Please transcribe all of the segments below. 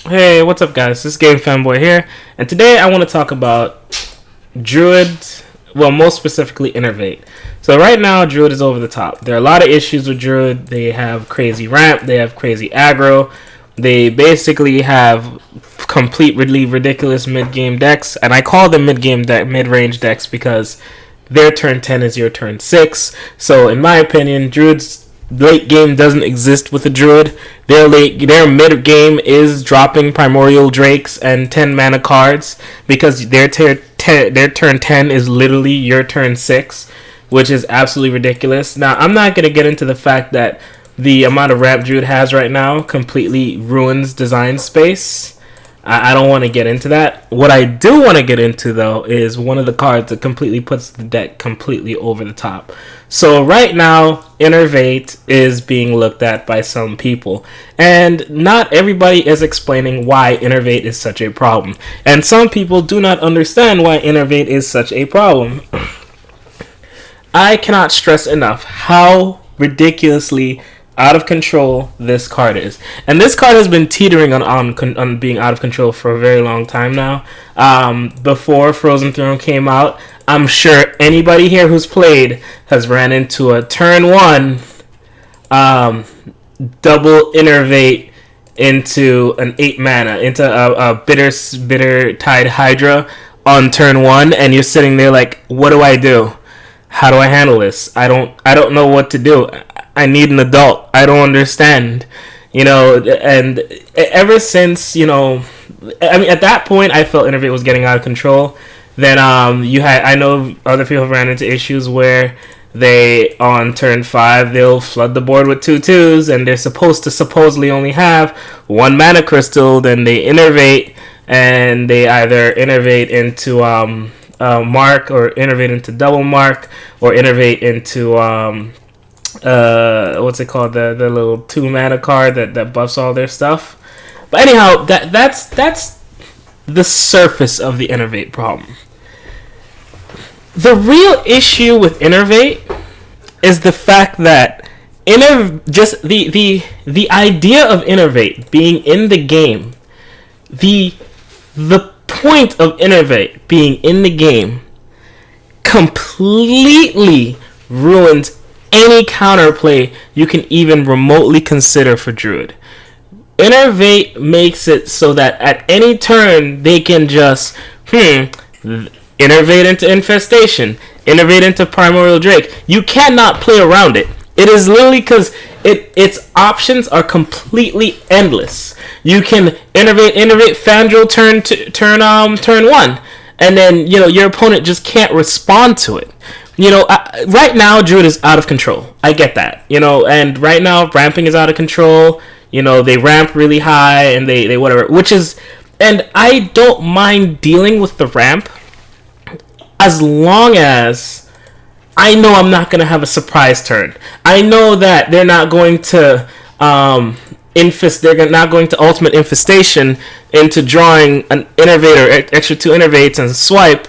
Hey, what's up, guys? This is Game Fanboy here, and today I want to talk about Druids. Well, most specifically, Innervate. So right now, Druid is over the top. There are a lot of issues with Druid. They have crazy ramp. They have crazy aggro. They basically have completely ridiculous mid-game decks, and I call them mid-range decks because their turn 10 is your turn 6. So in my opinion, Druid's late game doesn't exist with a Druid. Their mid game is dropping Primordial Drakes and 10 mana cards because their turn 10 is literally your turn 6, which is absolutely ridiculous. Now, I'm not going to get into the fact that the amount of ramp Druid has right now completely ruins design space. I don't want to get into that. What I do want to get into, though, is one of the cards that completely puts the deck completely over the top. So right now, Innervate is being looked at by some people. And not everybody is explaining why Innervate is such a problem. And some people do not understand why Innervate is such a problem. I cannot stress enough how ridiculously out of control this card is, and this card has been teetering on being out of control for a very long time now. Before Frozen Throne came out, I'm sure anybody here who's played has ran into a turn 1 double Innervate into an 8 mana into a bitter tide Hydra on turn 1, and you're sitting there like, what do I do? How do I handle this? I don't know what to do. I need an adult. I don't understand, and ever since, at that point, I felt Innervate was getting out of control. Then, I know other people have ran into issues where they, on turn 5, they'll flood the board with 2/2s, and they're supposed to supposedly only have 1 mana crystal, then they Innervate, and they either Innervate into, Mark, or Innervate into Double Mark, or Innervate into, what's it called, the little 2 mana card that buffs all their stuff. But anyhow, that's the surface of the Innervate problem. The real issue with Innervate is the fact that the idea of Innervate being in the game, the point of Innervate being in the game completely ruins any counterplay you can even remotely consider for Druid. Innervate makes it so that at any turn they can just Innervate into Infestation, Innervate into Primordial Drake. You cannot play around it. It is literally because its options are completely endless. You can Innervate Fandral turn 1, and then your opponent just can't respond to it. Right now, Druid is out of control. I get that. And right now, ramping is out of control. They ramp really high, and they whatever. And I don't mind dealing with the ramp as long as I know I'm not going to have a surprise turn. I know that they're not going to they're not going to ultimate Infestation into drawing an Innervate or extra 2 Innervates and swipe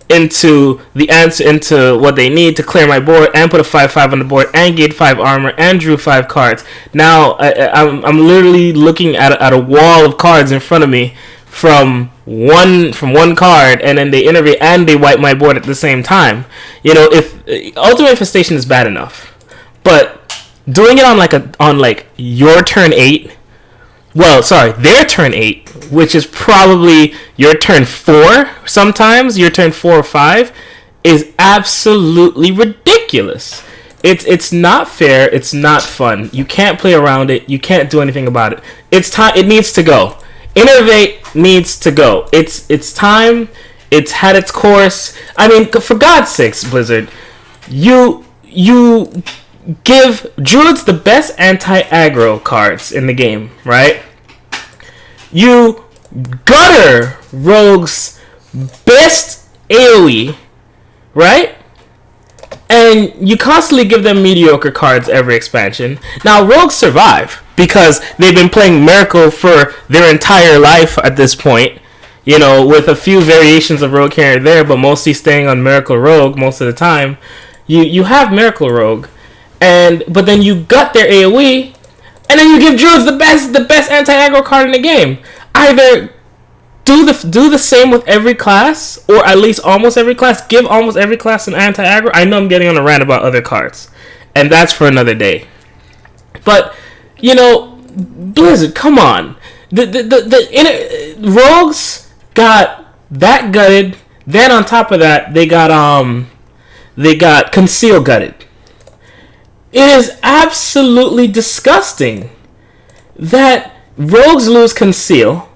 into the answer into what they need to clear my board and put a 5/5 on the board and gain 5 armor and drew 5 cards. Now I'm literally looking at a wall of cards in front of me from one card, and then they Innervate and they wipe my board at the same time. If ultimate Infestation is bad enough, but doing it on your turn 8. Well, sorry, their turn 8, which is probably your turn 4, sometimes your turn 4 or 5, is absolutely ridiculous. It's not fair. It's not fun. You can't play around it. You can't do anything about it. It's time. It needs to go. Innervate needs to go. It's time. It's had its course. I mean, for God's sakes, Blizzard, you give Druids the best anti-aggro cards in the game, right? You gutter Rogue's best AoE, right? And you constantly give them mediocre cards every expansion. Now, Rogues survive because they've been playing Miracle for their entire life at this point. With a few variations of Rogue here and there, but mostly staying on Miracle Rogue most of the time. You have Miracle Rogue, but then you gut their AoE, and then you give Druids the best anti-aggro card in the game. either do the same with every class, or at least almost every class. Give almost every class an anti-aggro. I know I'm getting on a rant about other cards, and that's for another day. But Blizzard, come on. The rogues got that gutted. Then on top of that, they got conceal gutted. It is absolutely disgusting that rogues lose conceal,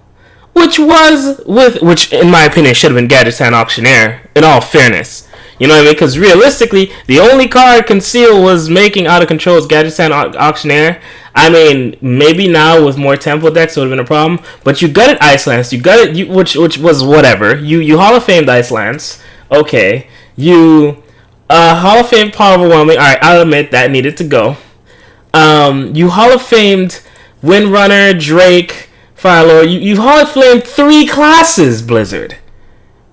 which in my opinion should have been Gadgetzan Auctioneer. In all fairness, you know what I mean? Because realistically, the only card conceal was making out of control is Gadgetzan Auctioneer. I mean, maybe now with more tempo decks it would have been a problem, but you gutted Icelance. You gutted which was whatever. You Hall of Famed Icelance. Okay, you Hall of Fame Power Overwhelming. All right, I'll admit that needed to go. You Hall of Famed Windrunner, Drake, Firelord. You Hall of Famed 3 classes, Blizzard.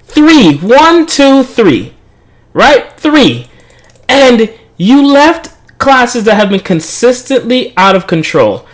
3. 1, 2, 3. Right? 3. And you left classes that have been consistently out of control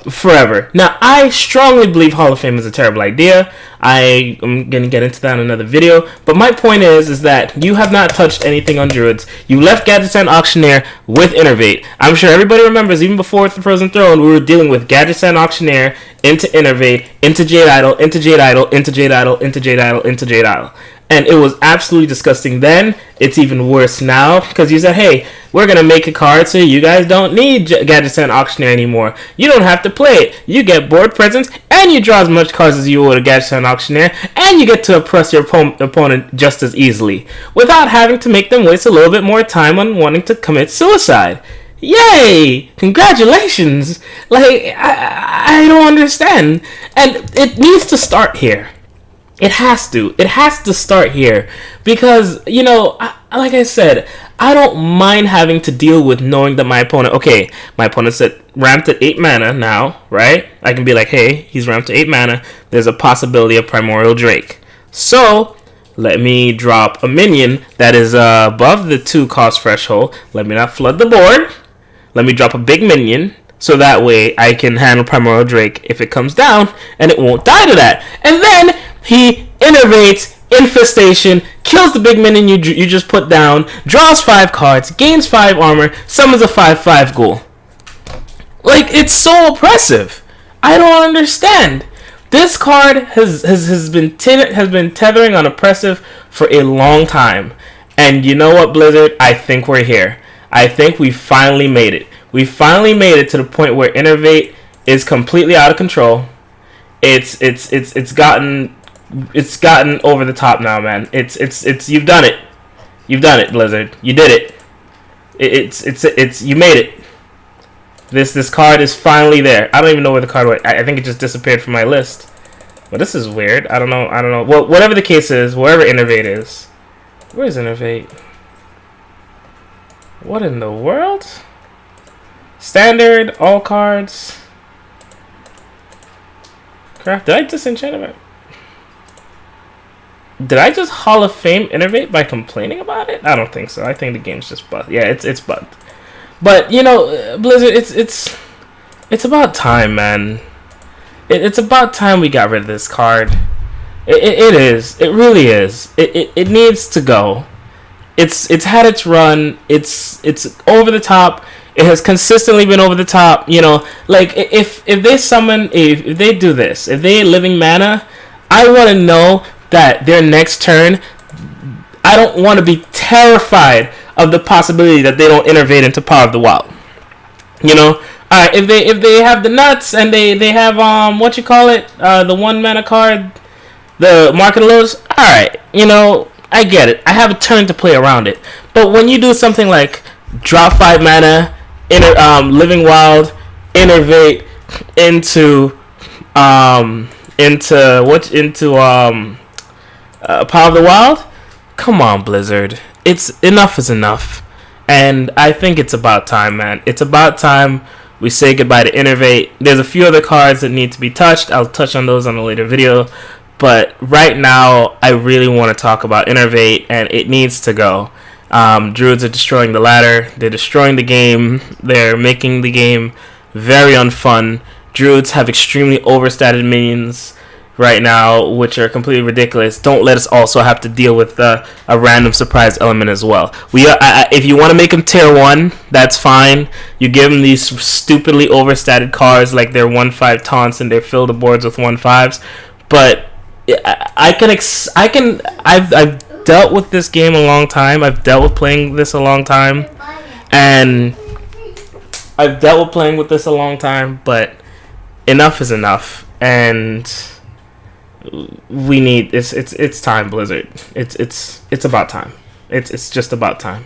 forever. Now, I strongly believe Hall of Fame is a terrible idea. I am going to get into that in another video. But my point is that you have not touched anything on Druids. You left Gadgetzan Auctioneer with Innervate. I'm sure everybody remembers, even before the Frozen Throne, we were dealing with Gadgetzan Auctioneer into Innervate, into Jade Idol, into Jade Idol, into Jade Idol, into Jade Idol, into Jade Idol. And it was absolutely disgusting then. It's even worse now, because you said, hey, we're going to make a card so you guys don't need Gadgetzan Auctioneer anymore. You don't have to play it. You get board presence, and you draw as much cards as you would a Gadgetzan Auctioneer, and you get to oppress your opponent just as easily, without having to make them waste a little bit more time on wanting to commit suicide. Yay! Congratulations! Like, I don't understand. And it needs to start here. It has to. It has to start here. Because, like I said, I don't mind having to deal with knowing that my opponent's ramped at 8 mana now, right? I can be like, hey, he's ramped to 8 mana. There's a possibility of Primordial Drake. So, let me drop a minion that is above the 2 cost threshold. Let me not flood the board. Let me drop a big minion. So that way I can handle Primordial Drake if it comes down, and it won't die to that. And then he innovates Infestation, kills the big minion you just put down, draws 5 cards, gains 5 armor, summons a 5/5 ghoul. Like, it's so oppressive. I don't understand. This card has been tethering on oppressive for a long time. And you know what, Blizzard? I think we're here. I think we finally made it. We finally made it to the point where Innervate is completely out of control. It's gotten over the top now, man. It's you've done it. You've done it, Blizzard. You did it. It's you made it. This card is finally there. I don't even know where the card went. I think it just disappeared from my list. But this is weird. I don't know. Well, whatever the case is, wherever Innervate is. Where is Innervate? What in the world? Standard, all cards. Crap, did I disenchant it? Did I just Hall of Fame Innervate by complaining about it? I don't think so. I think the game's just bugged. Yeah, it's bugged. But, Blizzard, it's about time, man. It's about time we got rid of this card. It is. It really is. It needs to go. It's had its run. It's over the top. It has consistently been over the top. Like if they summon, if they do this, if they living mana, I want to know that their next turn, I don't want to be terrified of the possibility that they don't innervate into Power of the Wild. Alright, if they have the nuts and they have the 1 mana card, the Market Lows, alright, I get it. I have a turn to play around it. But when you do something like drop 5 mana, Living Wild, innervate into Power of the Wild, come on, Blizzard. Enough is enough. And I think it's about time, man. It's about time we say goodbye to Innervate. There's a few other cards that need to be touched. I'll touch on those on a later video. But right now, I really want to talk about Innervate, and it needs to go. Druids are destroying the ladder. They're destroying the game. They're making the game very unfun. Druids have extremely overstated minions. right now, which are completely ridiculous, don't let us also have to deal with a random surprise element as well. If you want to make them tier 1, that's fine. You give them these stupidly overstated cards like their 1/5 taunts and they fill the boards with 1/5s. But I've dealt with this game a long time. I've dealt with playing this a long time, but enough is enough, and we need it's time, Blizzard. It's about time. It's just about time.